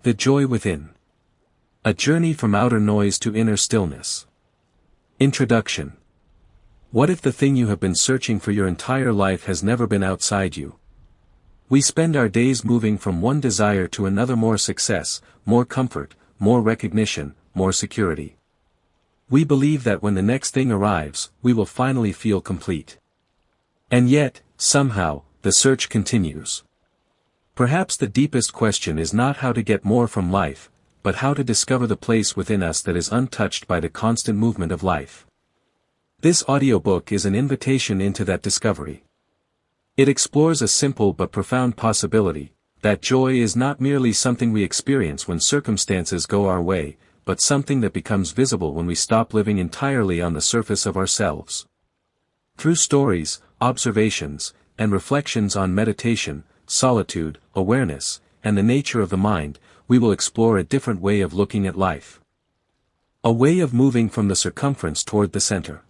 The joy within. A journey from outer noise to inner stillness. Introduction. What if the thing you have been searching for your entire life has never been outside you? We spend our days moving from one desire to another: more success, more comfort, more recognition, more security. We believe that when the next thing arrives, we will finally feel complete. And yet, somehow, the search continues. Perhaps the deepest question is not how to get more from life, but how to discover the place within us that is untouched by the constant movement of life. This audiobook is an invitation into that discovery. It explores a simple but profound possibility, that joy is not merely something we experience when circumstances go our way, but something that becomes visible when we stop living entirely on the surface of ourselves. Through stories, observations, and reflections on meditation, solitude, awareness, and the nature of the mind, we will explore a different way of looking at life. A way of moving from the circumference toward the center.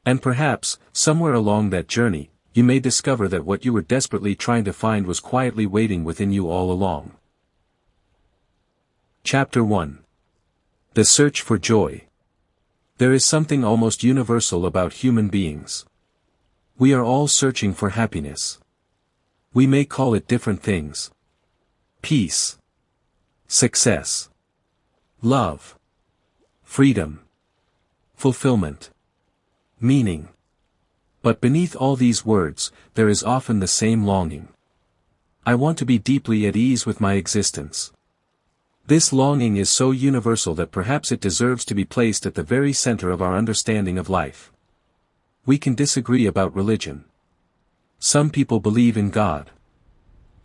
And perhaps, somewhere along that journey, you may discover that what you were desperately trying to find was quietly waiting within you all along. Chapter 1. The Search for Joy. There is something almost universal about human beings. We are all searching for happiness. We may call it different things. Peace. Success. Love. Freedom. Fulfillment. Meaning. But beneath all these words, there is often the same longing. I want to be deeply at ease with my existence. This longing is so universal that perhaps it deserves to be placed at the very center of our understanding of life. We can disagree about religion. Some people believe in God.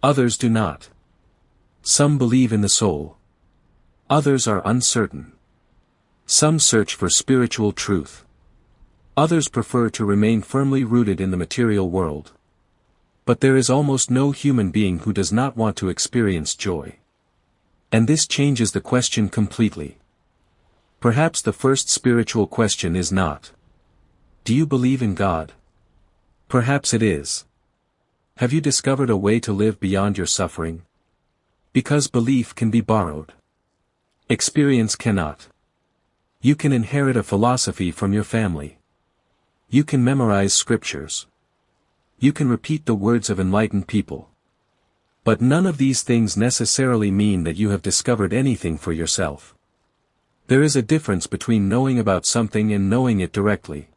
Others do not. Some believe in the soul. Others are uncertain. Some search for spiritual truth. Others prefer to remain firmly rooted in the material world. But there is almost no human being who does not want to experience joy. And this changes the question completely. Perhaps the first spiritual question is not, do you believe in God? Perhaps it is, have you discovered a way to live beyond your suffering? Because belief can be borrowed. Experience cannot. You can inherit a philosophy from your family. You can memorize scriptures. You can repeat the words of enlightened people. But none of these things necessarily mean that you have discovered anything for yourself. There is a difference between knowing about something and knowing it directly.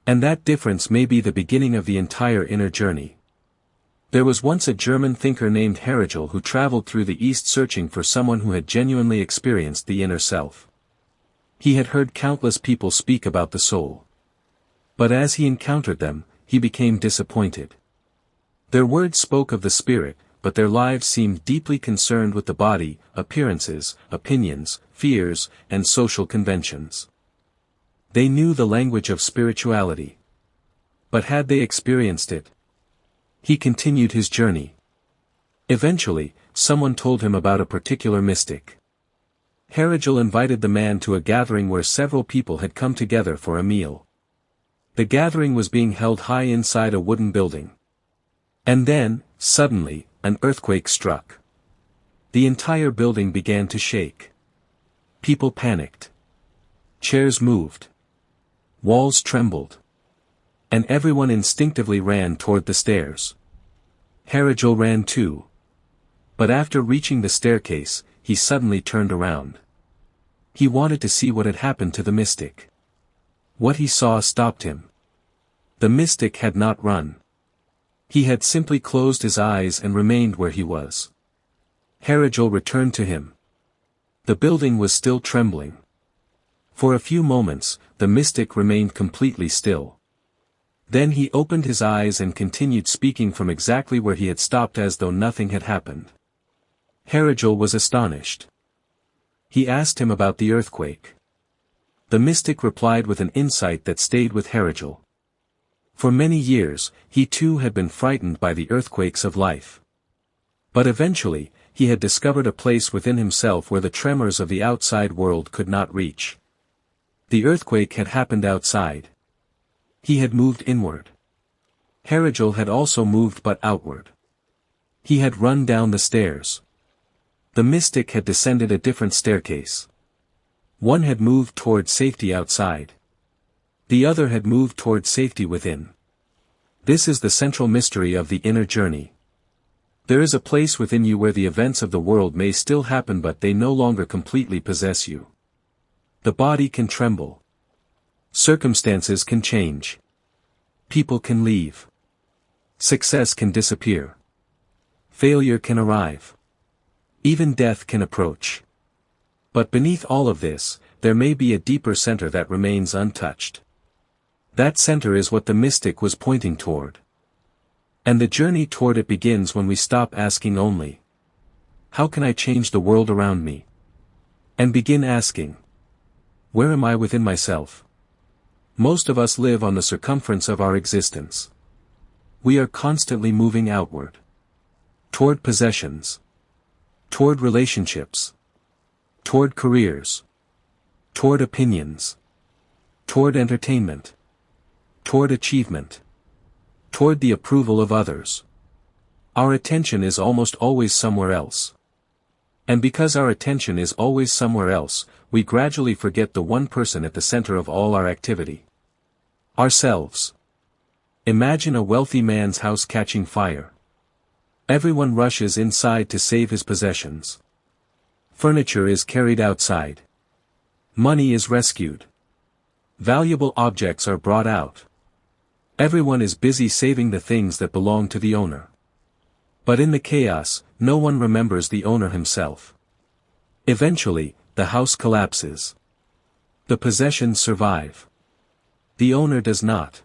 And that difference may be the beginning of the entire inner journey. There was once a German thinker named Hegel who traveled through the East searching for someone who had genuinely experienced the inner self. He had heard countless people speak about the soul. But as he encountered them, he became disappointed. Their words spoke of the spirit, but their lives seemed deeply concerned with the body, appearances, opinions, fears, and social conventions. They knew the language of spirituality. But had they experienced it? He continued his journey. Eventually, someone told him about a particular mystic. Hegel invited the man to a gathering where several people had come together for a meal. The gathering was being held high inside a wooden building. And then, suddenly, an earthquake struck. The entire building began to shake. People panicked. Chairs moved. Walls trembled. And everyone instinctively ran toward the stairs. Hegel ran too. But after reaching the staircase, he suddenly turned around. He wanted to see what had happened to the mystic. What he saw stopped him. The mystic had not run. He had simply closed his eyes and remained where he was. Hegel returned to him. The building was still trembling. For a few moments, the mystic remained completely still. Then he opened his eyes and continued speaking from exactly where he had stopped as though nothing had happened. Hegel was astonished. He asked him about the earthquake. The mystic replied with an insight that stayed with Hegel. For many years, he too had been frightened by the earthquakes of life. But eventually, he had discovered a place within himself where the tremors of the outside world could not reach. The earthquake had happened outside. He had moved inward. Hegel had also moved but outward. He had run down the stairs. The mystic had descended a different staircase. One had moved toward safety outside. The other had moved toward safety within. This is the central mystery of the inner journey. There is a place within you where the events of the world may still happen, but they no longer completely possess you. The body can tremble. Circumstances can change. People can leave. Success can disappear. Failure can arrive. Even death can approach. But beneath all of this, there may be a deeper center that remains untouched. That center is what the mystic was pointing toward. And the journey toward it begins when we stop asking only, how can I change the world around me? And begin asking, where am I within myself? Most of us live on the circumference of our existence. We are constantly moving outward. Toward possessions. Toward relationships. Toward careers. Toward opinions. Toward entertainment. Toward achievement. Toward the approval of others. Our attention is almost always somewhere else. And because our attention is always somewhere else, we gradually forget the one person at the center of all our activity. Ourselves. Imagine a wealthy man's house catching fire. Everyone rushes inside to save his possessions. Furniture is carried outside. Money is rescued. Valuable objects are brought out. Everyone is busy saving the things that belong to the owner. But in the chaos, no one remembers the owner himself. Eventually, the house collapses. The possessions survive. The owner does not.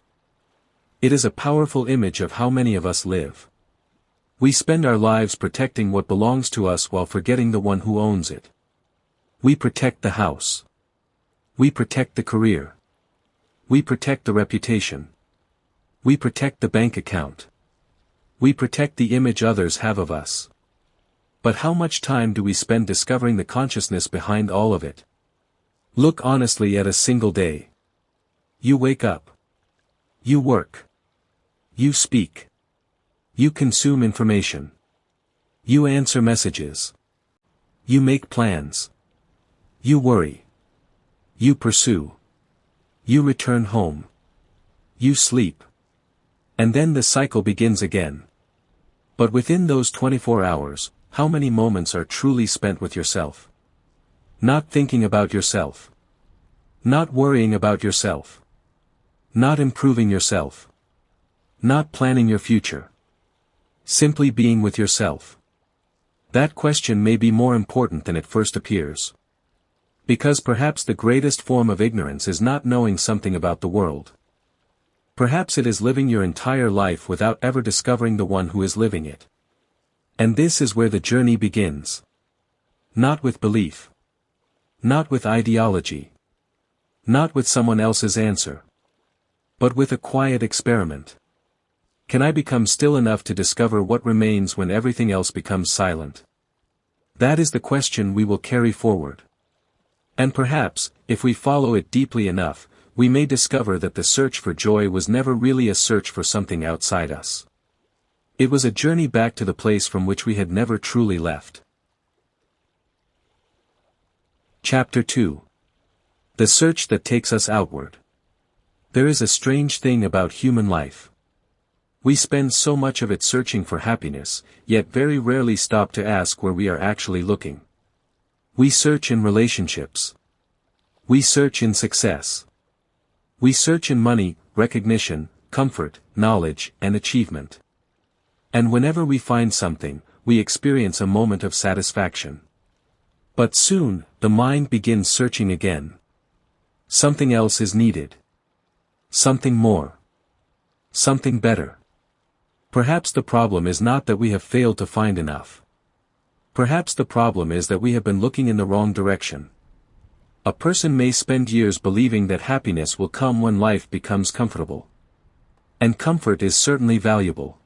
It is a powerful image of how many of us live. We spend our lives protecting what belongs to us while forgetting the one who owns it. We protect the house. We protect the career. We protect the reputation. We protect the bank account. We protect the image others have of us. But how much time do we spend discovering the consciousness behind all of it? Look honestly at a single day. You wake up. You work. You speak. You consume information. You answer messages. You make plans. You worry. You pursue. You return home. You sleep. And then the cycle begins again. But within those 24 hours, how many moments are truly spent with yourself? Not thinking about yourself. Not worrying about yourself. Not improving yourself. Not planning your future. Simply being with yourself. That question may be more important than it first appears. Because perhaps the greatest form of ignorance is not knowing something about the world. Perhaps it is living your entire life without ever discovering the one who is living it. And this is where the journey begins. Not with belief. Not with ideology. Not with someone else's answer. But with a quiet experiment. Can I become still enough to discover what remains when everything else becomes silent? That is the question we will carry forward. And perhaps, if we follow it deeply enough, we may discover that the search for joy was never really a search for something outside us. It was a journey back to the place from which we had never truly left. Chapter 2. The search that takes us outward. There is a strange thing about human life. We spend so much of it searching for happiness, yet very rarely stop to ask where we are actually looking. We search in relationships. We search in success. We search in money, recognition, comfort, knowledge, and achievement. And whenever we find something, we experience a moment of satisfaction. But soon, the mind begins searching again. Something else is needed. Something more. Something better. Perhaps the problem is not that we have failed to find enough. Perhaps the problem is that we have been looking in the wrong direction. A person may spend years believing that happiness will come when life becomes comfortable. And comfort is certainly valuable.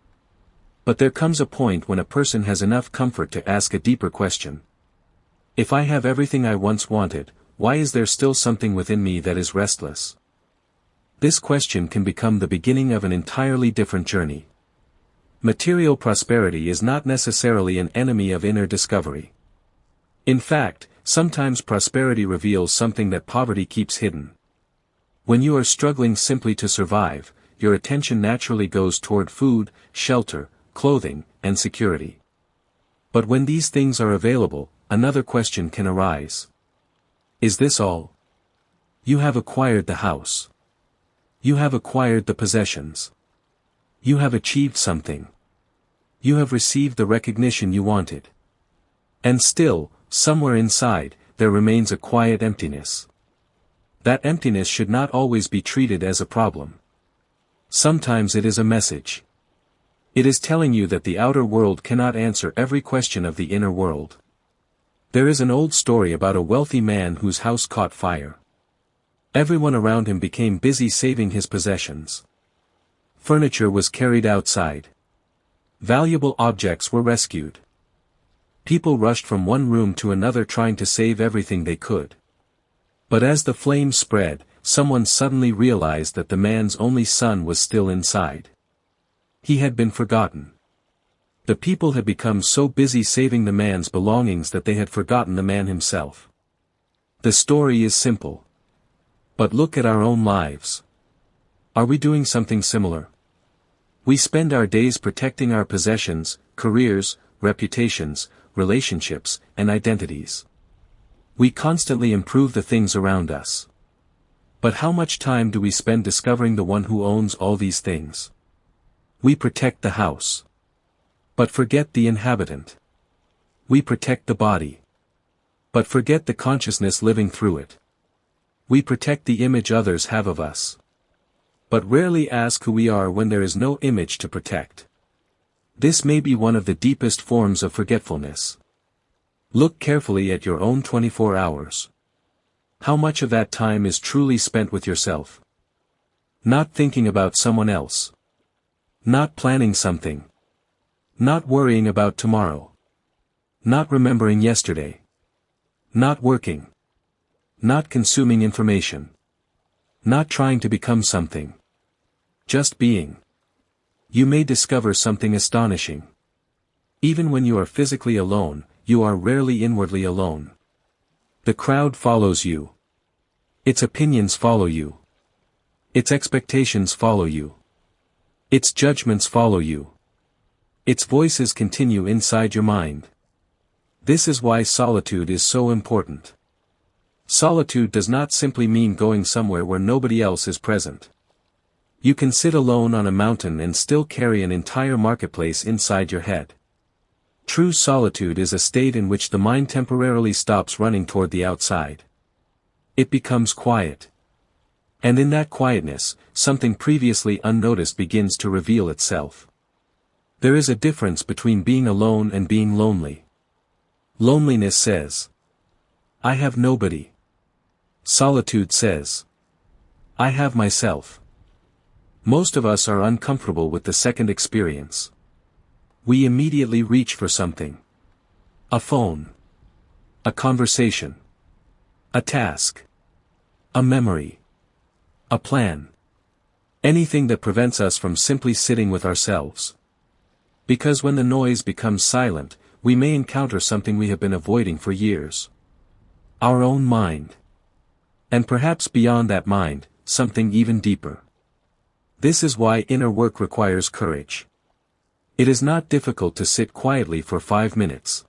But there comes a point when a person has enough comfort to ask a deeper question. If I have everything I once wanted, why is there still something within me that is restless? This question can become the beginning of an entirely different journey. Material prosperity is not necessarily an enemy of inner discovery. In fact, sometimes prosperity reveals something that poverty keeps hidden. When you are struggling simply to survive, your attention naturally goes toward food, shelter, clothing, and security. But when these things are available, another question can arise. Is this all? You have acquired the house. You have acquired the possessions. You have achieved something. You have received the recognition you wanted. And still, somewhere inside, there remains a quiet emptiness. That emptiness should not always be treated as a problem. Sometimes it is a message. It is telling you that the outer world cannot answer every question of the inner world. There is an old story about a wealthy man whose house caught fire. Everyone around him became busy saving his possessions. Furniture was carried outside. Valuable objects were rescued. People rushed from one room to another trying to save everything they could. But as the flames spread, someone suddenly realized that the man's only son was still inside. He had been forgotten. The people had become so busy saving the man's belongings that they had forgotten the man himself. The story is simple. But look at our own lives. Are we doing something similar? We spend our days protecting our possessions, careers, reputations, relationships, and identities. We constantly improve the things around us. But how much time do we spend discovering the one who owns all these things? We protect the house. But forget the inhabitant. We protect the body. But forget the consciousness living through it. We protect the image others have of us. But rarely ask who we are when there is no image to protect. This may be one of the deepest forms of forgetfulness. Look carefully at your own 24 hours. How much of that time is truly spent with yourself? Not thinking about someone else. Not planning something. Not worrying about tomorrow. Not remembering yesterday. Not working. Not consuming information. Not trying to become something. Just being. You may discover something astonishing. Even when you are physically alone, you are rarely inwardly alone. The crowd follows you. Its opinions follow you. Its expectations follow you. Its judgments follow you. Its voices continue inside your mind. This is why solitude is so important. Solitude does not simply mean going somewhere where nobody else is present. You can sit alone on a mountain and still carry an entire marketplace inside your head. True solitude is a state in which the mind temporarily stops running toward the outside. It becomes quiet. And in that quietness, something previously unnoticed begins to reveal itself. There is a difference between being alone and being lonely. Loneliness says, I have nobody. Solitude says, I have myself. Most of us are uncomfortable with the second experience. We immediately reach for something. A phone. A conversation. A task. A memory. A plan. Anything that prevents us from simply sitting with ourselves. Because when the noise becomes silent, we may encounter something we have been avoiding for years. Our own mind. And perhaps beyond that mind, something even deeper. This is why inner work requires courage. It is not difficult to sit quietly for 5 minutes.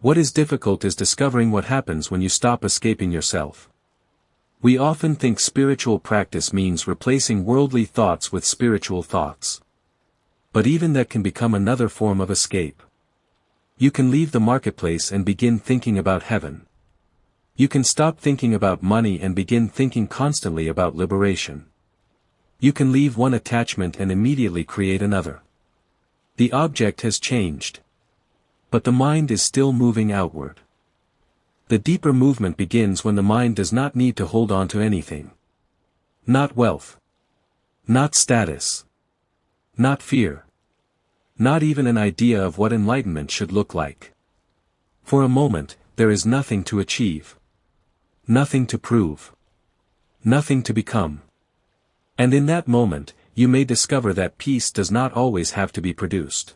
What is difficult is discovering what happens when you stop escaping yourself. We often think spiritual practice means replacing worldly thoughts with spiritual thoughts. But even that can become another form of escape. You can leave the marketplace and begin thinking about heaven. You can stop thinking about money and begin thinking constantly about liberation. You can leave one attachment and immediately create another. The object has changed. But the mind is still moving outward. The deeper movement begins when the mind does not need to hold on to anything. Not wealth. Not status. Not fear. Not even an idea of what enlightenment should look like. For a moment, there is nothing to achieve. Nothing to prove. Nothing to become. And in that moment, you may discover that peace does not always have to be produced.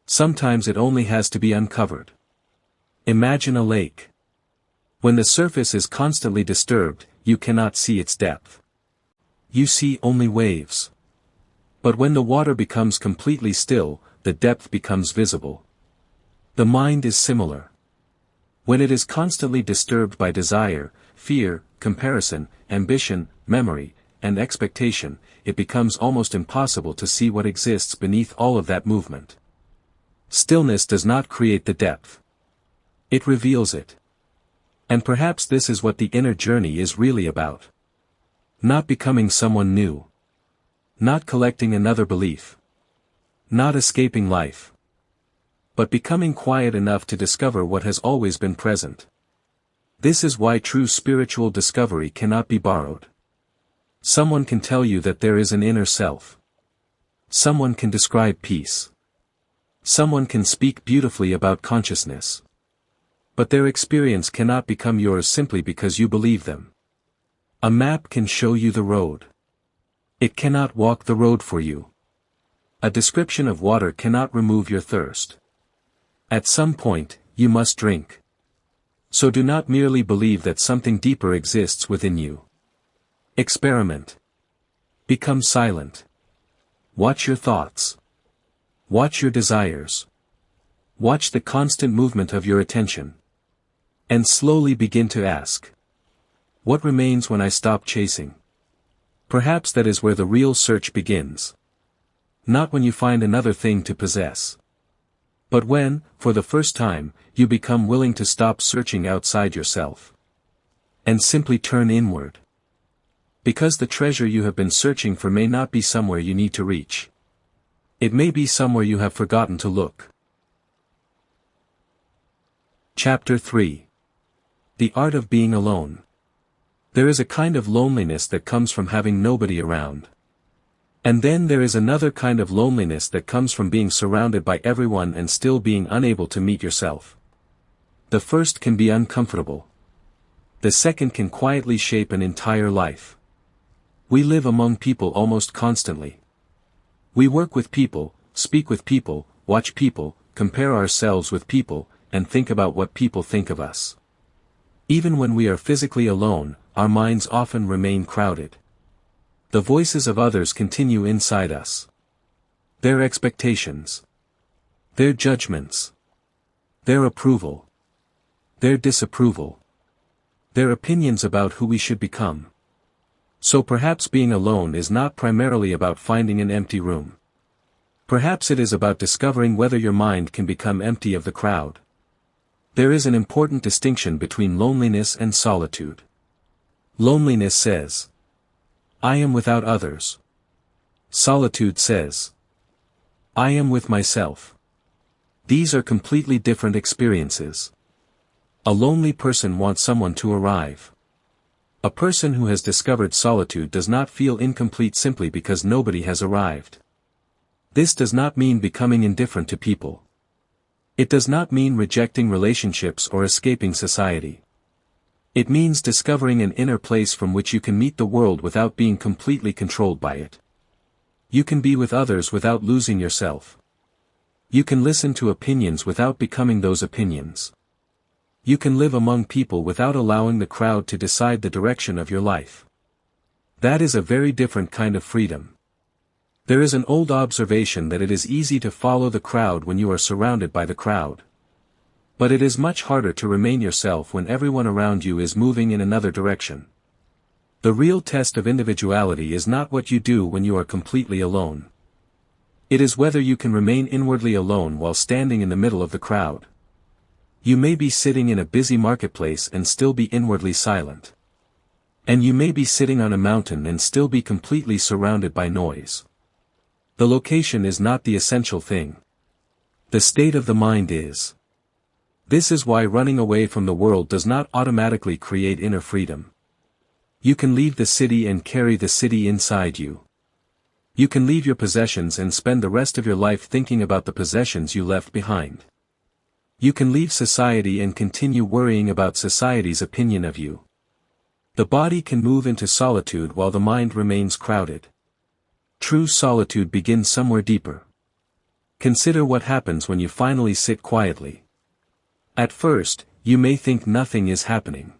Sometimes it only has to be uncovered. Imagine a lake. When the surface is constantly disturbed, you cannot see its depth. You see only waves. But when the water becomes completely still, the depth becomes visible. The mind is similar. When it is constantly disturbed by desire, fear, comparison, ambition, memory, and expectation, it becomes almost impossible to see what exists beneath all of that movement. Stillness does not create the depth. It reveals it. And perhaps this is what the inner journey is really about. Not becoming someone new. Not collecting another belief. Not escaping life. But becoming quiet enough to discover what has always been present. This is why true spiritual discovery cannot be borrowed. Someone can tell you that there is an inner self. Someone can describe peace. Someone can speak beautifully about consciousness. But their experience cannot become yours simply because you believe them. A map can show you the road. It cannot walk the road for you. A description of water cannot remove your thirst. At some point, you must drink. So do not merely believe that something deeper exists within you. Experiment. Become silent. Watch your thoughts. Watch your desires. Watch the constant movement of your attention. And slowly begin to ask. What remains when I stop chasing? Perhaps that is where the real search begins. Not when you find another thing to possess. But when, for the first time, you become willing to stop searching outside yourself. And simply turn inward. Because the treasure you have been searching for may not be somewhere you need to reach. It may be somewhere you have forgotten to look. Chapter 3. The Art of Being Alone. There is a kind of loneliness that comes from having nobody around. And then there is another kind of loneliness that comes from being surrounded by everyone and still being unable to meet yourself. The first can be uncomfortable. The second can quietly shape an entire life. We live among people almost constantly. We work with people, speak with people, watch people, compare ourselves with people, and think about what people think of us. Even when we are physically alone, our minds often remain crowded. The voices of others continue inside us. Their expectations. Their judgments. Their approval. Their disapproval. Their opinions about who we should become. So perhaps being alone is not primarily about finding an empty room. Perhaps it is about discovering whether your mind can become empty of the crowd. There is an important distinction between loneliness and solitude. Loneliness says, I am without others. Solitude says, I am with myself. These are completely different experiences. A lonely person wants someone to arrive. A person who has discovered solitude does not feel incomplete simply because nobody has arrived. This does not mean becoming indifferent to people. It does not mean rejecting relationships or escaping society. It means discovering an inner place from which you can meet the world without being completely controlled by it. You can be with others without losing yourself. You can listen to opinions without becoming those opinions. You can live among people without allowing the crowd to decide the direction of your life. That is a very different kind of freedom. There is an old observation that it is easy to follow the crowd when you are surrounded by the crowd. But it is much harder to remain yourself when everyone around you is moving in another direction. The real test of individuality is not what you do when you are completely alone. It is whether you can remain inwardly alone while standing in the middle of the crowd. You may be sitting in a busy marketplace and still be inwardly silent. And you may be sitting on a mountain and still be completely surrounded by noise. The location is not the essential thing. The state of the mind is. This is why running away from the world does not automatically create inner freedom. You can leave the city and carry the city inside you. You can leave your possessions and spend the rest of your life thinking about the possessions you left behind. You can leave society and continue worrying about society's opinion of you. The body can move into solitude while the mind remains crowded. True solitude begins somewhere deeper. Consider what happens when you finally sit quietly. At first, you may think nothing is happening.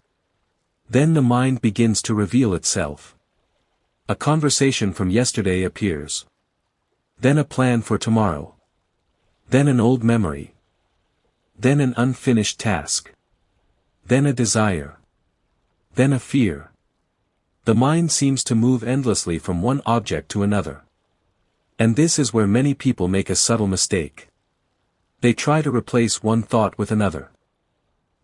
Then the mind begins to reveal itself. A conversation from yesterday appears. Then a plan for tomorrow. Then an old memory. Then an unfinished task. Then a desire. Then a fear. The mind seems to move endlessly from one object to another. And this is where many people make a subtle mistake. They try to replace one thought with another.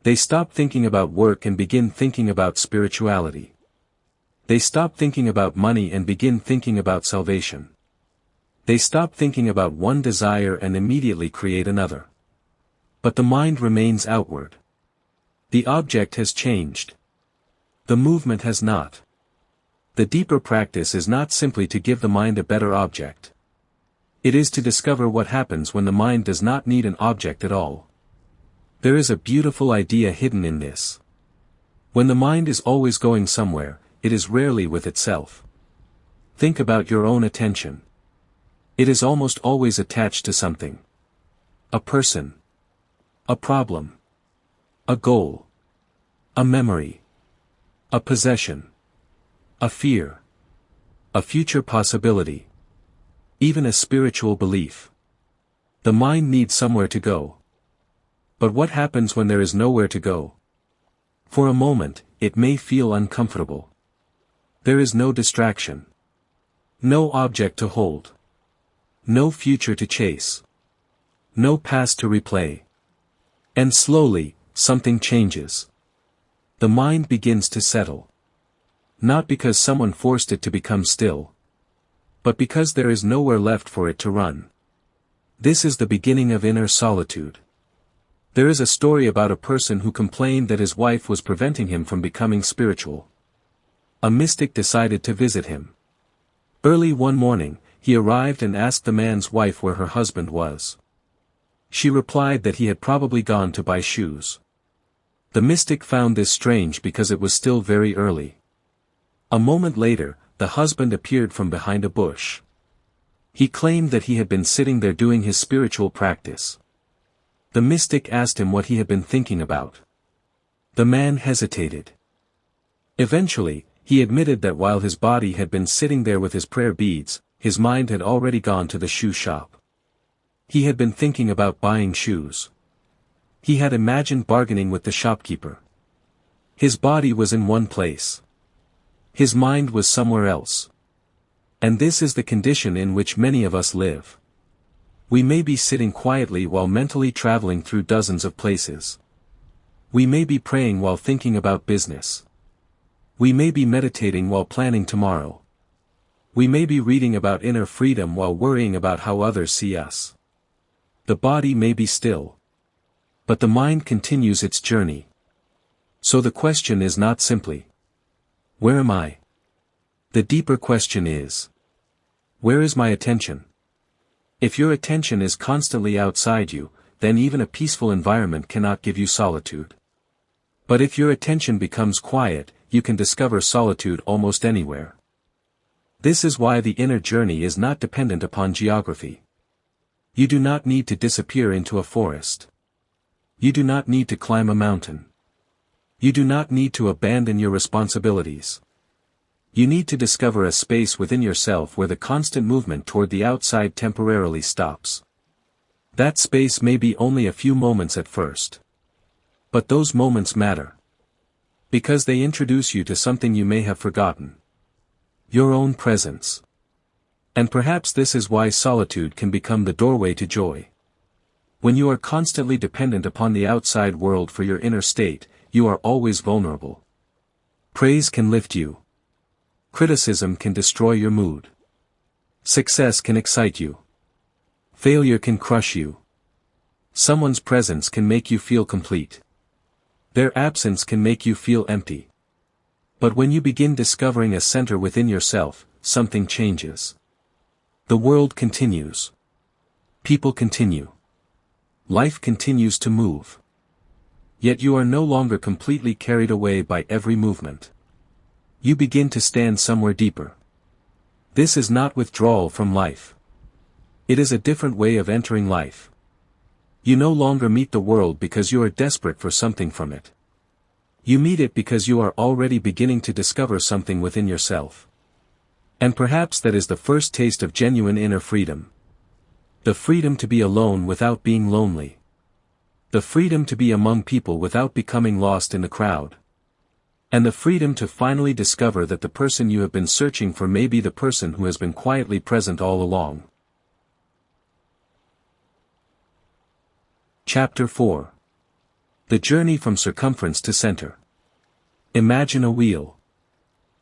They stop thinking about work and begin thinking about spirituality. They stop thinking about money and begin thinking about salvation. They stop thinking about one desire and immediately create another. But the mind remains outward. The object has changed. The movement has not. The deeper practice is not simply to give the mind a better object. It is to discover what happens when the mind does not need an object at all. There is a beautiful idea hidden in this. When the mind is always going somewhere, it is rarely with itself. Think about your own attention. It is almost always attached to something. A person. A problem. A goal. A memory. A possession. A fear. A future possibility. Even a spiritual belief. The mind needs somewhere to go. But what happens when there is nowhere to go? For a moment, it may feel uncomfortable. There is no distraction. No object to hold. No future to chase. No past to replay. And slowly, something changes. The mind begins to settle. Not because someone forced it to become still. But because there is nowhere left for it to run. This is the beginning of inner solitude. There is a story about a person who complained that his wife was preventing him from becoming spiritual. A mystic decided to visit him. Early one morning, he arrived and asked the man's wife where her husband was. She replied that he had probably gone to buy shoes. The mystic found this strange because it was still very early. A moment later, the husband appeared from behind a bush. He claimed that he had been sitting there doing his spiritual practice. The mystic asked him what he had been thinking about. The man hesitated. Eventually, he admitted that while his body had been sitting there with his prayer beads, his mind had already gone to the shoe shop. He had been thinking about buying shoes. He had imagined bargaining with the shopkeeper. His body was in one place. His mind was somewhere else. And this is the condition in which many of us live. We may be sitting quietly while mentally traveling through dozens of places. We may be praying while thinking about business. We may be meditating while planning tomorrow. We may be reading about inner freedom while worrying about how others see us. The body may be still. But the mind continues its journey. So the question is not simply, where am I? The deeper question is, where is my attention? If your attention is constantly outside you, then even a peaceful environment cannot give you solitude. But if your attention becomes quiet, you can discover solitude almost anywhere. This is why the inner journey is not dependent upon geography. You do not need to disappear into a forest. You do not need to climb a mountain. You do not need to abandon your responsibilities. You need to discover a space within yourself where the constant movement toward the outside temporarily stops. That space may be only a few moments at first. But those moments matter. Because they introduce you to something you may have forgotten. Your own presence. And perhaps this is why solitude can become the doorway to joy. When you are constantly dependent upon the outside world for your inner state, you are always vulnerable. Praise can lift you. Criticism can destroy your mood. Success can excite you. Failure can crush you. Someone's presence can make you feel complete. Their absence can make you feel empty. But when you begin discovering a center within yourself, something changes. The world continues. People continue. Life continues to move. Yet you are no longer completely carried away by every movement. You begin to stand somewhere deeper. This is not withdrawal from life. It is a different way of entering life. You no longer meet the world because you are desperate for something from it. You meet it because you are already beginning to discover something within yourself. And perhaps that is the first taste of genuine inner freedom. The freedom to be alone without being lonely. The freedom to be among people without becoming lost in the crowd. And the freedom to finally discover that the person you have been searching for may be the person who has been quietly present all along. Chapter 4. The Journey from Circumference to Center. Imagine a wheel.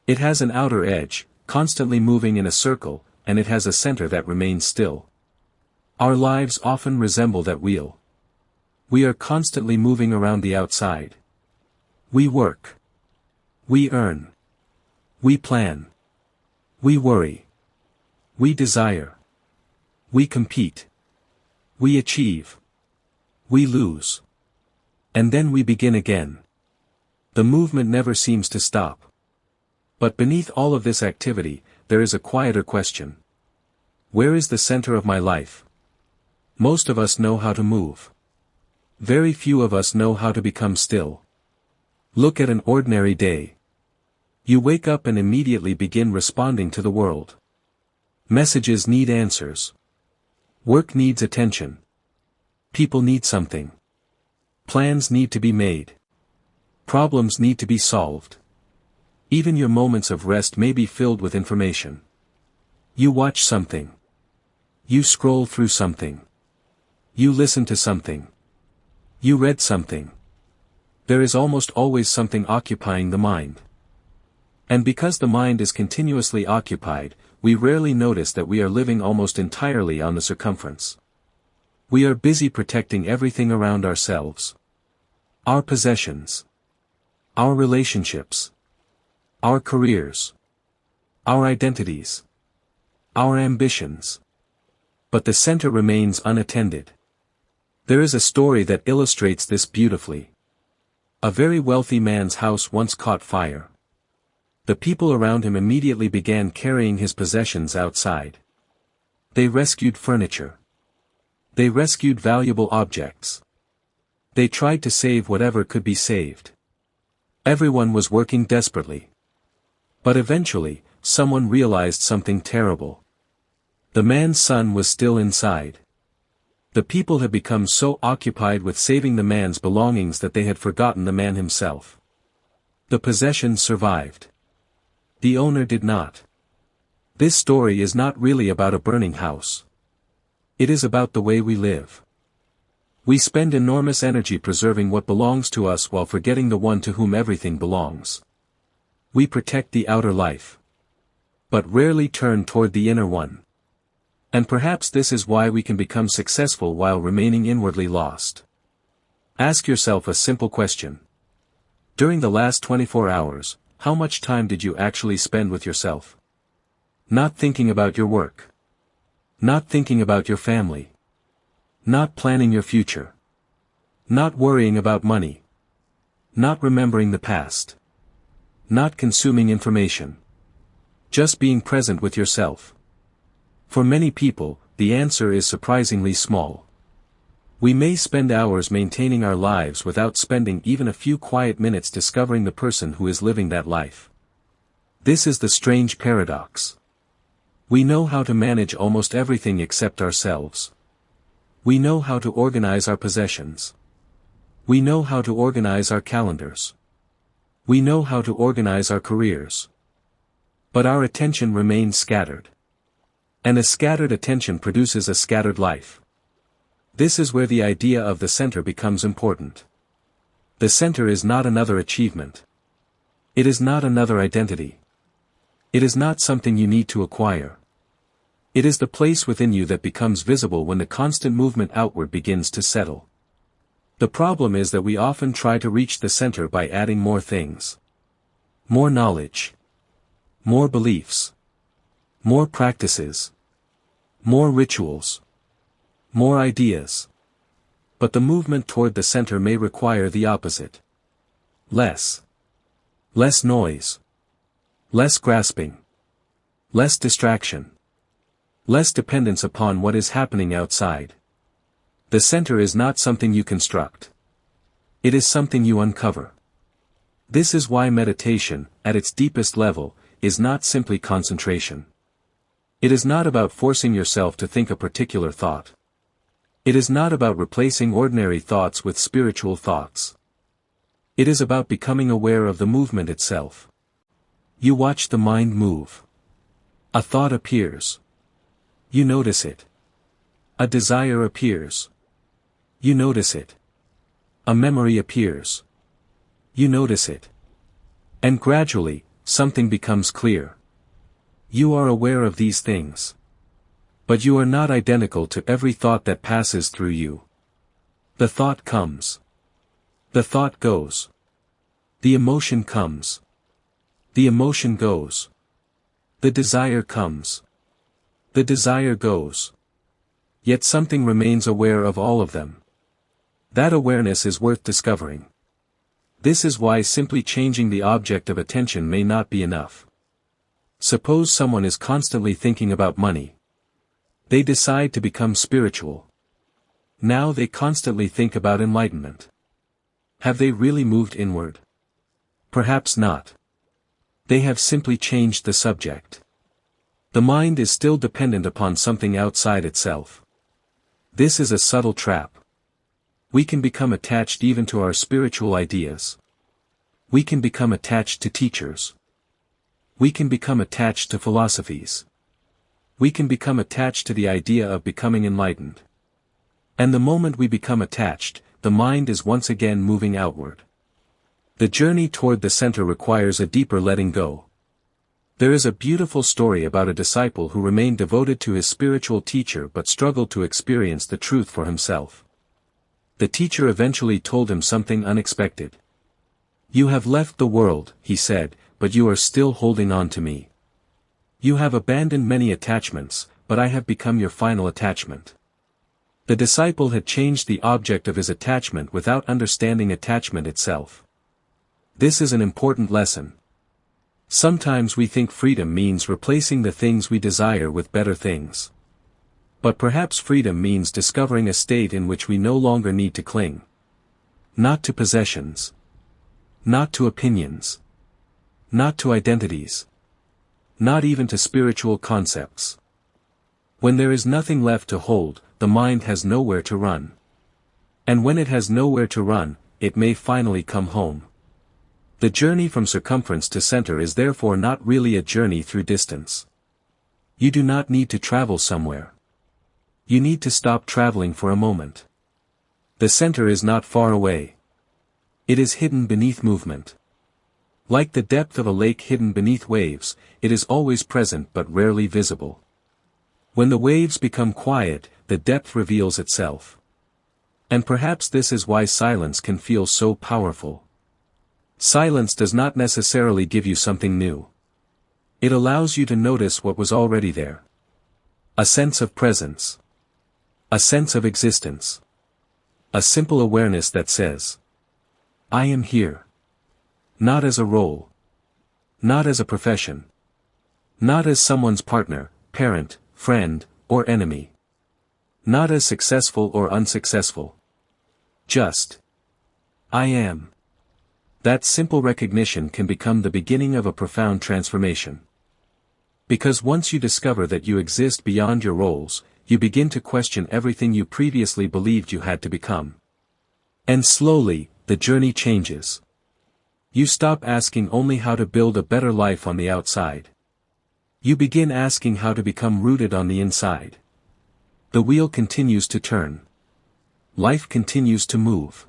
It has an outer edge, constantly moving in a circle, and it has a center that remains still. Our lives often resemble that wheel. We are constantly moving around the outside. We work. We earn. We plan. We worry. We desire. We compete. We achieve. We lose. And then we begin again. The movement never seems to stop. But beneath all of this activity, there is a quieter question. Where is the center of my life? Most of us know how to move. Very few of us know how to become still. Look at an ordinary day. You wake up and immediately begin responding to the world. Messages need answers. Work needs attention. People need something. Plans need to be made. Problems need to be solved. Even your moments of rest may be filled with information. You watch something. You scroll through something. You listen to something. You read something. There is almost always something occupying the mind. And because the mind is continuously occupied, we rarely notice that we are living almost entirely on the circumference. We are busy protecting everything around ourselves. Our possessions. Our relationships. Our careers. Our identities. Our ambitions. But the center remains unattended. There is a story that illustrates this beautifully. A very wealthy man's house once caught fire. The people around him immediately began carrying his possessions outside. They rescued furniture. They rescued valuable objects. They tried to save whatever could be saved. Everyone was working desperately. But eventually, someone realized something terrible. The man's son was still inside. The people had become so occupied with saving the man's belongings that they had forgotten the man himself. The possessions survived. The owner did not. This story is not really about a burning house. It is about the way we live. We spend enormous energy preserving what belongs to us while forgetting the one to whom everything belongs. We protect the outer life, but rarely turn toward the inner one. And perhaps this is why we can become successful while remaining inwardly lost. Ask yourself a simple question. During the last 24 hours, how much time did you actually spend with yourself? Not thinking about your work. Not thinking about your family. Not planning your future. Not worrying about money. Not remembering the past. Not consuming information. Just being present with yourself. For many people, the answer is surprisingly small. We may spend hours maintaining our lives without spending even a few quiet minutes discovering the person who is living that life. This is the strange paradox. We know how to manage almost everything except ourselves. We know how to organize our possessions. We know how to organize our calendars. We know how to organize our careers. But our attention remains scattered. And a scattered attention produces a scattered life. This is where the idea of the center becomes important. The center is not another achievement. It is not another identity. It is not something you need to acquire. It is the place within you that becomes visible when the constant movement outward begins to settle. The problem is that we often try to reach the center by adding more things. More knowledge. More beliefs. More practices. More rituals. More ideas. But the movement toward the center may require the opposite. Less. Less noise. Less grasping. Less distraction. Less dependence upon what is happening outside. The center is not something you construct. It is something you uncover. This is why meditation, at its deepest level, is not simply concentration. It is not about forcing yourself to think a particular thought. It is not about replacing ordinary thoughts with spiritual thoughts. It is about becoming aware of the movement itself. You watch the mind move. A thought appears. You notice it. A desire appears. You notice it. A memory appears. You notice it. And gradually, something becomes clear. You are aware of these things. But you are not identical to every thought that passes through you. The thought comes. The thought goes. The emotion comes. The emotion goes. The desire comes. The desire goes. Yet something remains aware of all of them. That awareness is worth discovering. This is why simply changing the object of attention may not be enough. Suppose someone is constantly thinking about money. They decide to become spiritual. Now they constantly think about enlightenment. Have they really moved inward? Perhaps not. They have simply changed the subject. The mind is still dependent upon something outside itself. This is a subtle trap. We can become attached even to our spiritual ideas. We can become attached to teachers. We can become attached to philosophies. We can become attached to the idea of becoming enlightened. And the moment we become attached, the mind is once again moving outward. The journey toward the center requires a deeper letting go. There is a beautiful story about a disciple who remained devoted to his spiritual teacher but struggled to experience the truth for himself. The teacher eventually told him something unexpected. "You have left the world," he said, "but you are still holding on to me. You have abandoned many attachments, but I have become your final attachment." The disciple had changed the object of his attachment without understanding attachment itself. This is an important lesson. Sometimes we think freedom means replacing the things we desire with better things. But perhaps freedom means discovering a state in which we no longer need to cling. Not to possessions. Not to opinions. Not to identities. Not even to spiritual concepts. When there is nothing left to hold, the mind has nowhere to run. And when it has nowhere to run, it may finally come home. The journey from circumference to center is therefore not really a journey through distance. You do not need to travel somewhere. You need to stop traveling for a moment. The center is not far away. It is hidden beneath movement. Like the depth of a lake hidden beneath waves, it is always present but rarely visible. When the waves become quiet, the depth reveals itself. And perhaps this is why silence can feel so powerful. Silence does not necessarily give you something new. It allows you to notice what was already there. A sense of presence. A sense of existence. A simple awareness that says, "I am here." Not as a role. Not as a profession. Not as someone's partner, parent, friend, or enemy. Not as successful or unsuccessful. Just, I am. That simple recognition can become the beginning of a profound transformation. Because once you discover that you exist beyond your roles, you begin to question everything you previously believed you had to become. And slowly, the journey changes. You stop asking only how to build a better life on the outside. You begin asking how to become rooted on the inside. The wheel continues to turn. Life continues to move.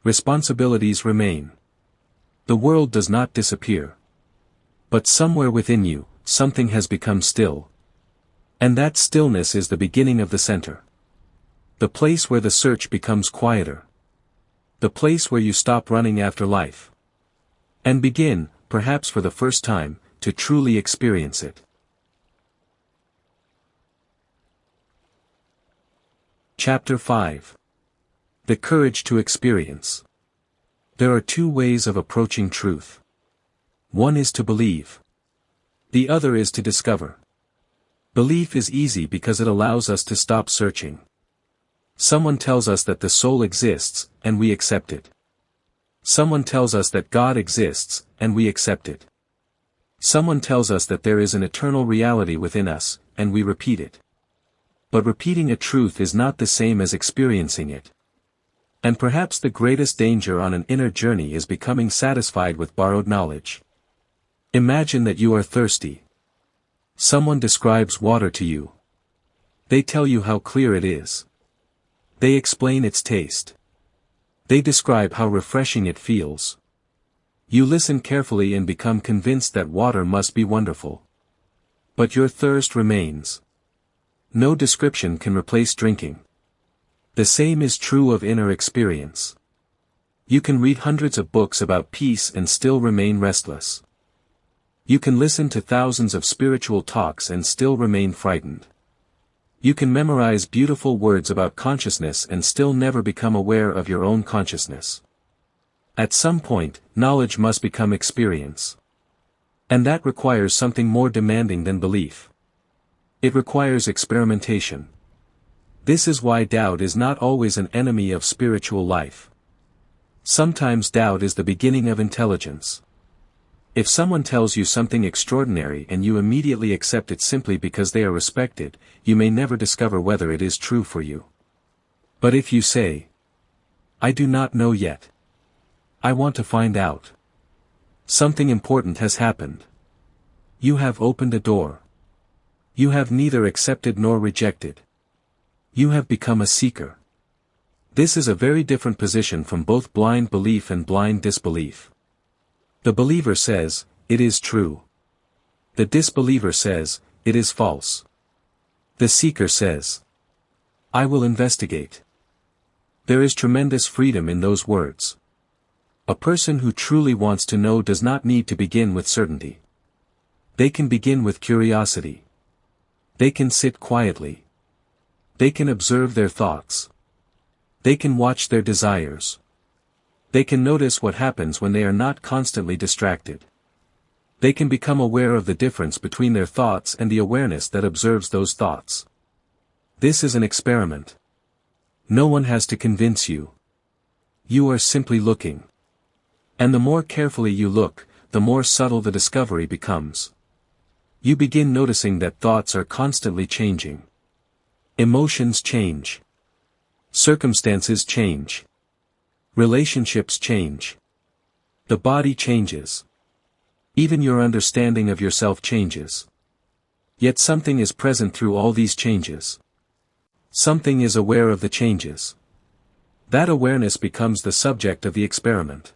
Responsibilities remain. The world does not disappear. But somewhere within you, something has become still. And that stillness is the beginning of the center. The place where the search becomes quieter. The place where you stop running after life. And begin, perhaps for the first time, to truly experience it. Chapter 5. The Courage to Experience. There are two ways of approaching truth. One is to believe. The other is to discover. Belief is easy because it allows us to stop searching. Someone tells us that the soul exists, and we accept it. Someone tells us that God exists, and we accept it. Someone tells us that there is an eternal reality within us, and we repeat it. But repeating a truth is not the same as experiencing it. And perhaps the greatest danger on an inner journey is becoming satisfied with borrowed knowledge. Imagine that you are thirsty. Someone describes water to you. They tell you how clear it is. They explain its taste. They describe how refreshing it feels. You listen carefully and become convinced that water must be wonderful. But your thirst remains. No description can replace drinking. The same is true of inner experience. You can read hundreds of books about peace and still remain restless. You can listen to thousands of spiritual talks and still remain frightened. You can memorize beautiful words about consciousness and still never become aware of your own consciousness. At some point, knowledge must become experience. And that requires something more demanding than belief. It requires experimentation. This is why doubt is not always an enemy of spiritual life. Sometimes doubt is the beginning of intelligence. If someone tells you something extraordinary and you immediately accept it simply because they are respected, you may never discover whether it is true for you. But if you say, "I do not know yet. I want to find out," something important has happened. You have opened a door. You have neither accepted nor rejected. You have become a seeker. This is a very different position from both blind belief and blind disbelief. The believer says, "It is true." The disbeliever says, "It is false." The seeker says, "I will investigate." There is tremendous freedom in those words. A person who truly wants to know does not need to begin with certainty. They can begin with curiosity. They can sit quietly. They can observe their thoughts. They can watch their desires. They can notice what happens when they are not constantly distracted. They can become aware of the difference between their thoughts and the awareness that observes those thoughts. This is an experiment. No one has to convince you. You are simply looking. And the more carefully you look, the more subtle the discovery becomes. You begin noticing that thoughts are constantly changing. Emotions change. Circumstances change. Relationships change. The body changes. Even your understanding of yourself changes. Yet something is present through all these changes. Something is aware of the changes. That awareness becomes the subject of the experiment.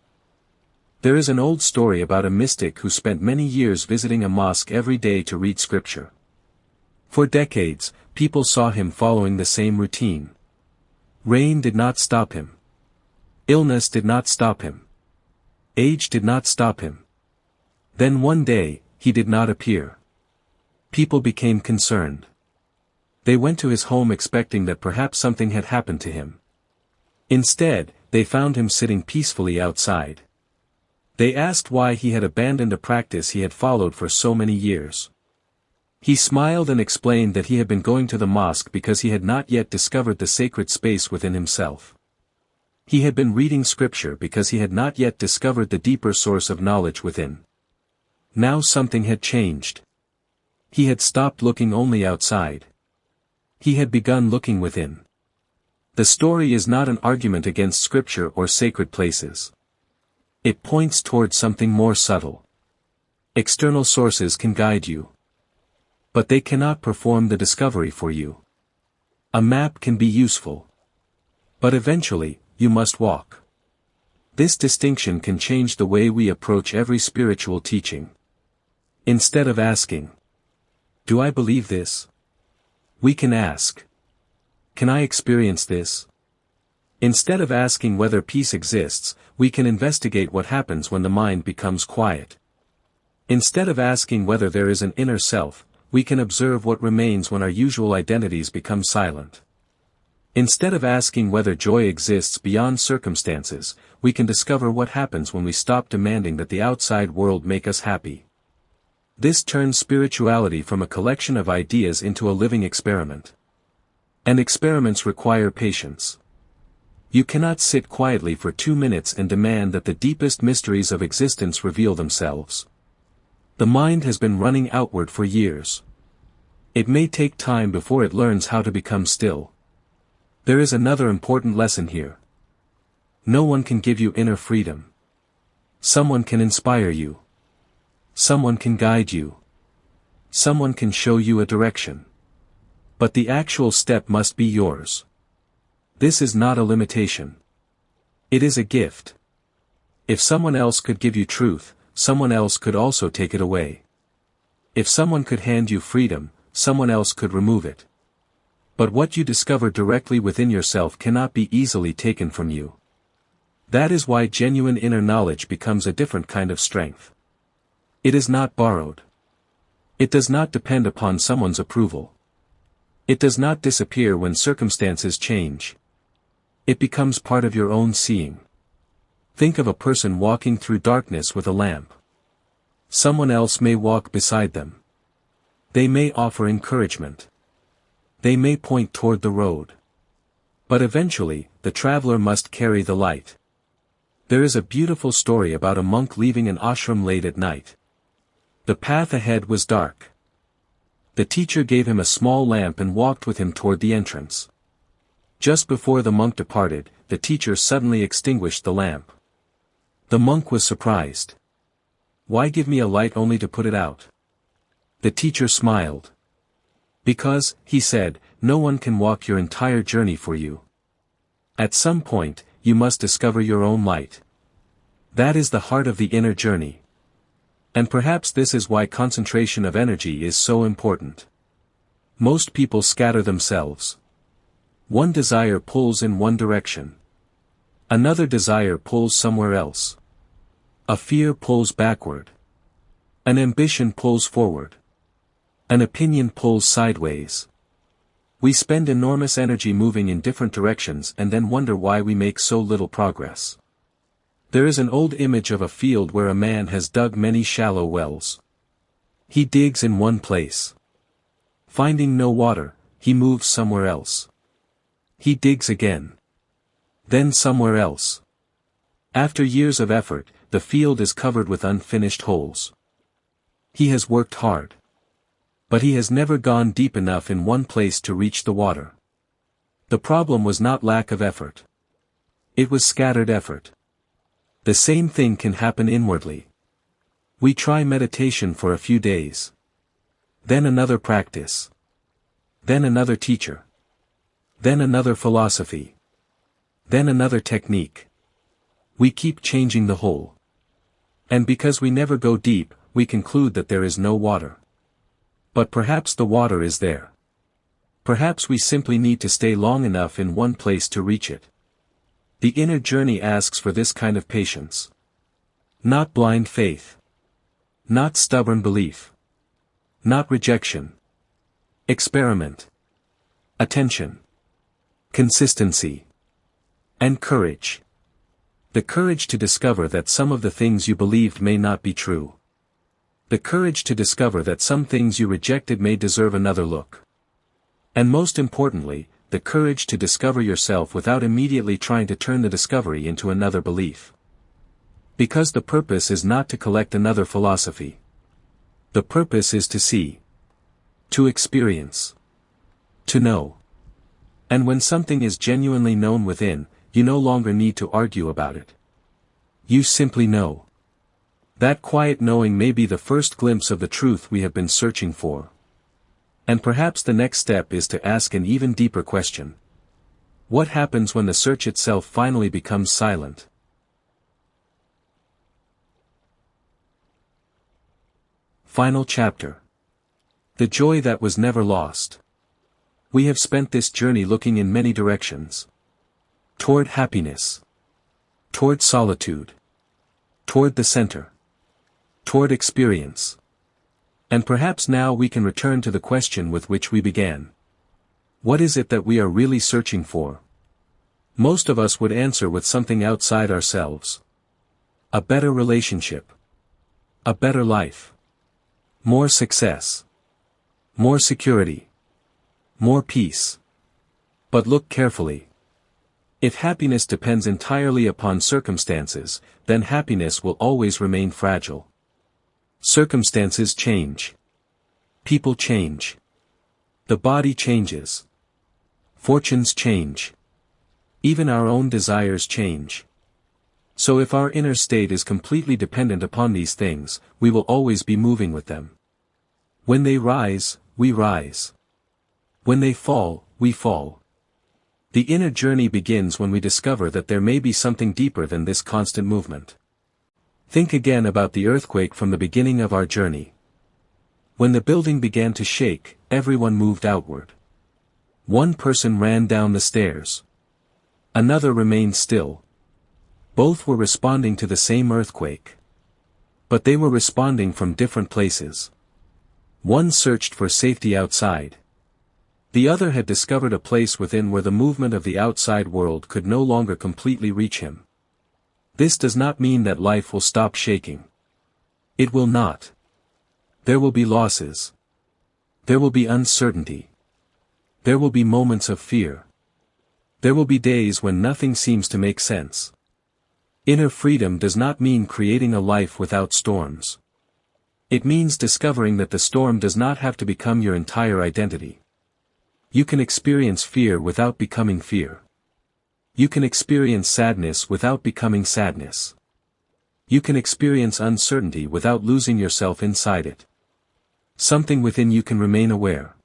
There is an old story about a mystic who spent many years visiting a mosque every day to read scripture. For decades, people saw him following the same routine. Rain did not stop him. Illness did not stop him. Age did not stop him. Then one day, he did not appear. People became concerned. They went to his home expecting that perhaps something had happened to him. Instead, they found him sitting peacefully outside. They asked why he had abandoned a practice he had followed for so many years. He smiled and explained that he had been going to the mosque because he had not yet discovered the sacred space within himself. He had been reading scripture because he had not yet discovered the deeper source of knowledge within. Now something had changed. He had stopped looking only outside. He had begun looking within. The story is not an argument against scripture or sacred places. It points toward something more subtle. External sources can guide you. But they cannot perform the discovery for you. A map can be useful. But eventually, you must walk. This distinction can change the way we approach every spiritual teaching. Instead of asking, "Do I believe this?" we can ask, "Can I experience this?" Instead of asking whether peace exists, we can investigate what happens when the mind becomes quiet. Instead of asking whether there is an inner self, we can observe what remains when our usual identities become silent. Instead of asking whether joy exists beyond circumstances, we can discover what happens when we stop demanding that the outside world make us happy. This turns spirituality from a collection of ideas into a living experiment. And experiments require patience. You cannot sit quietly for 2 minutes and demand that the deepest mysteries of existence reveal themselves. The mind has been running outward for years. It may take time before it learns how to become still. There is another important lesson here. No one can give you inner freedom. Someone can inspire you. Someone can guide you. Someone can show you a direction. But the actual step must be yours. This is not a limitation. It is a gift. If someone else could give you truth, someone else could also take it away. If someone could hand you freedom, someone else could remove it. But what you discover directly within yourself cannot be easily taken from you. That is why genuine inner knowledge becomes a different kind of strength. It is not borrowed. It does not depend upon someone's approval. It does not disappear when circumstances change. It becomes part of your own seeing. Think of a person walking through darkness with a lamp. Someone else may walk beside them. They may offer encouragement. They may point toward the road. But eventually, the traveler must carry the light. There is a beautiful story about a monk leaving an ashram late at night. The path ahead was dark. The teacher gave him a small lamp and walked with him toward the entrance. Just before the monk departed, the teacher suddenly extinguished the lamp. The monk was surprised. "Why give me a light only to put it out?" The teacher smiled. "Because," he said, "no one can walk your entire journey for you. At some point, you must discover your own light. That is the heart of the inner journey. And perhaps this is why concentration of energy is so important. Most people scatter themselves. One desire pulls in one direction. Another desire pulls somewhere else. A fear pulls backward. An ambition pulls forward. An opinion pulls sideways. We spend enormous energy moving in different directions and then wonder why we make so little progress. There is an old image of a field where a man has dug many shallow wells. He digs in one place. Finding no water, he moves somewhere else. He digs again. Then somewhere else. After years of effort, the field is covered with unfinished holes. He has worked hard. But he has never gone deep enough in one place to reach the water. The problem was not lack of effort. It was scattered effort. The same thing can happen inwardly. We try meditation for a few days. Then another practice. Then another teacher. Then another philosophy. Then another technique. We keep changing the whole. And because we never go deep, we conclude that there is no water. But perhaps the water is there. Perhaps we simply need to stay long enough in one place to reach it. The inner journey asks for this kind of patience. Not blind faith. Not stubborn belief. Not rejection. Experiment. Attention. Consistency. And courage. The courage to discover that some of the things you believed may not be true. The courage to discover that some things you rejected may deserve another look. And most importantly, the courage to discover yourself without immediately trying to turn the discovery into another belief. Because the purpose is not to collect another philosophy. The purpose is to see. To experience. To know. And when something is genuinely known within, you no longer need to argue about it. You simply know. That quiet knowing may be the first glimpse of the truth we have been searching for. And perhaps the next step is to ask an even deeper question. What happens when the search itself finally becomes silent? Final chapter. The joy that was never lost. We have spent this journey looking in many directions. Toward happiness. Toward solitude. Toward the center. Toward experience. And perhaps now we can return to the question with which we began. What is it that we are really searching for? Most of us would answer with something outside ourselves. A better relationship. A better life. More success. More security. More peace. But look carefully. If happiness depends entirely upon circumstances, then happiness will always remain fragile. Circumstances change. People change. The body changes. Fortunes change. Even our own desires change. So if our inner state is completely dependent upon these things, we will always be moving with them. When they rise, we rise. When they fall, we fall. The inner journey begins when we discover that there may be something deeper than this constant movement. Think again about the earthquake from the beginning of our journey. When the building began to shake, everyone moved outward. One person ran down the stairs. Another remained still. Both were responding to the same earthquake. But they were responding from different places. One searched for safety outside. The other had discovered a place within where the movement of the outside world could no longer completely reach him. This does not mean that life will stop shaking. It will not. There will be losses. There will be uncertainty. There will be moments of fear. There will be days when nothing seems to make sense. Inner freedom does not mean creating a life without storms. It means discovering that the storm does not have to become your entire identity. You can experience fear without becoming fear. You can experience sadness without becoming sadness. You can experience uncertainty without losing yourself inside it. Something within you can remain aware.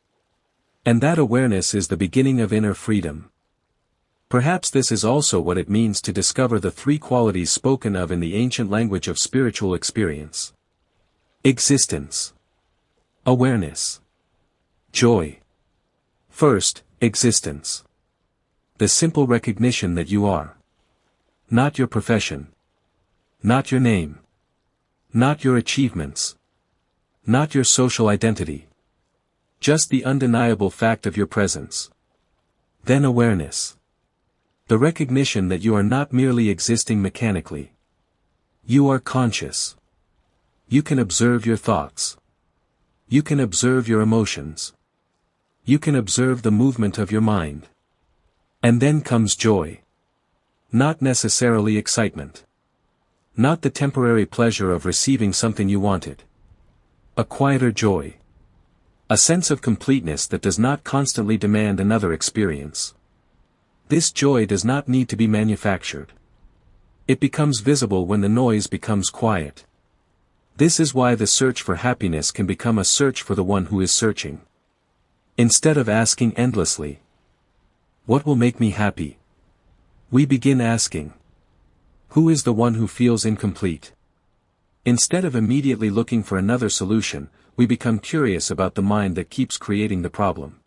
And that awareness is the beginning of inner freedom. Perhaps this is also what it means to discover the three qualities spoken of in the ancient language of spiritual experience. Existence. Awareness. Joy. First, existence. The simple recognition that you are. Not your profession. Not your name. Not your achievements. Not your social identity. Just the undeniable fact of your presence. Then awareness. The recognition that you are not merely existing mechanically. You are conscious. You can observe your thoughts. You can observe your emotions. You can observe the movement of your mind. And then comes joy. Not necessarily excitement. Not the temporary pleasure of receiving something you wanted. A quieter joy. A sense of completeness that does not constantly demand another experience. This joy does not need to be manufactured. It becomes visible when the noise becomes quiet. This is why the search for happiness can become a search for the one who is searching. Instead of asking endlessly, "What will make me happy?" we begin asking, "Who is the one who feels incomplete?" Instead of immediately looking for another solution, we become curious about the mind that keeps creating the problem.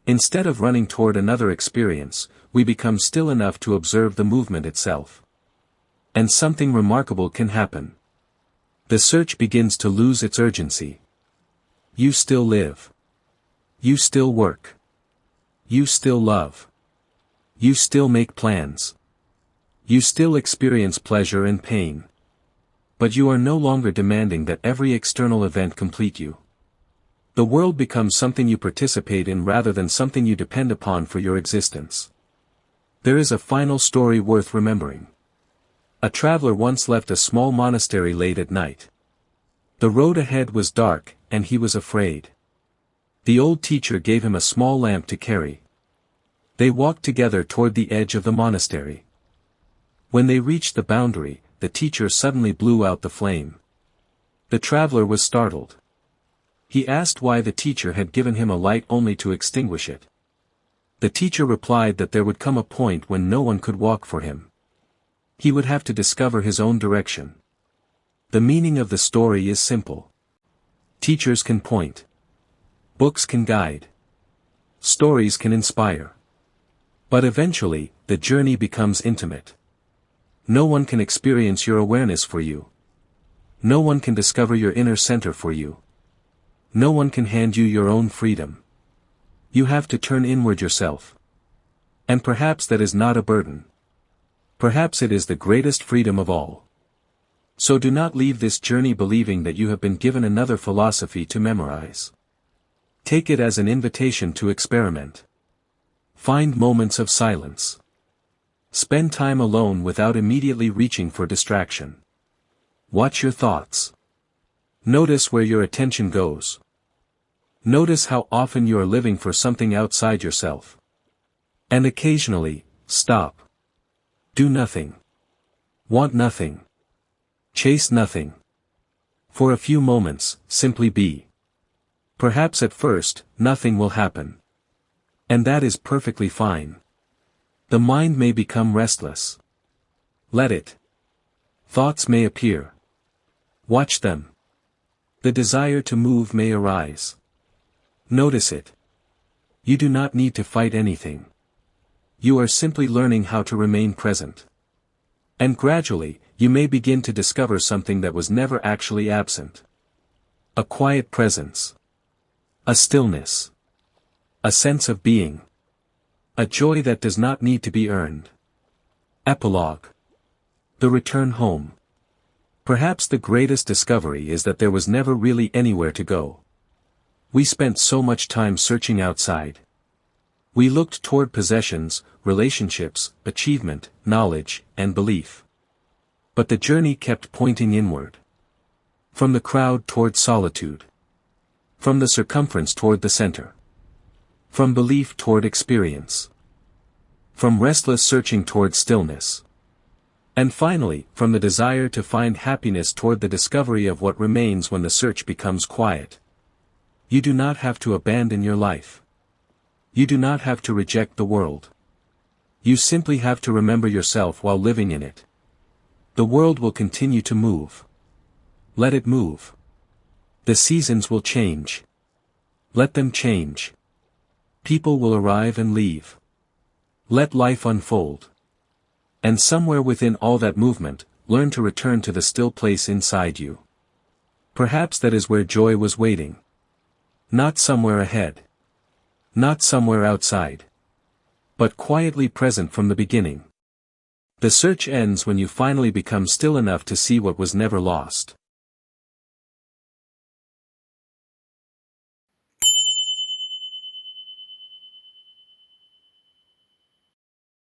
Instead of running toward another experience, we become still enough to observe the movement itself. And something remarkable can happen. The search begins to lose its urgency. You still live. You still work. You still love. You still make plans. You still experience pleasure and pain. But you are no longer demanding that every external event complete you. The world becomes something you participate in rather than something you depend upon for your existence. There is a final story worth remembering. A traveler once left a small monastery late at night. The road ahead was dark, and he was afraid. The old teacher gave him a small lamp to carry. They walked together toward the edge of the monastery. When they reached the boundary, the teacher suddenly blew out the flame. The traveler was startled. He asked why the teacher had given him a light only to extinguish it. The teacher replied that there would come a point when no one could walk for him. He would have to discover his own direction. The meaning of the story is simple. Teachers can point. Books can guide. Stories can inspire. But eventually, the journey becomes intimate. No one can experience your awareness for you. No one can discover your inner center for you. No one can hand you your own freedom. You have to turn inward yourself. And perhaps that is not a burden. Perhaps it is the greatest freedom of all. So do not leave this journey believing that you have been given another philosophy to memorize. Take it as an invitation to experiment. Find moments of silence. Spend time alone without immediately reaching for distraction. Watch your thoughts. Notice where your attention goes. Notice how often you are living for something outside yourself. And occasionally, stop. Do nothing. Want nothing. Chase nothing. For a few moments, simply be. Perhaps at first, nothing will happen. And that is perfectly fine. The mind may become restless. Let it. Thoughts may appear. Watch them. The desire to move may arise. Notice it. You do not need to fight anything. You are simply learning how to remain present. And gradually, you may begin to discover something that was never actually absent. A quiet presence. A stillness. A sense of being. A joy that does not need to be earned. Epilogue. The return home. Perhaps the greatest discovery is that there was never really anywhere to go. We spent so much time searching outside. We looked toward possessions, relationships, achievement, knowledge, and belief. But the journey kept pointing inward. From the crowd toward solitude. From the circumference toward the center. From belief toward experience. From restless searching toward stillness. And finally, from the desire to find happiness toward the discovery of what remains when the search becomes quiet. You do not have to abandon your life. You do not have to reject the world. You simply have to remember yourself while living in it. The world will continue to move. Let it move. The seasons will change. Let them change. People will arrive and leave. Let life unfold. And somewhere within all that movement, learn to return to the still place inside you. Perhaps that is where joy was waiting. Not somewhere ahead. Not somewhere outside. But quietly present from the beginning. The search ends when you finally become still enough to see what was never lost.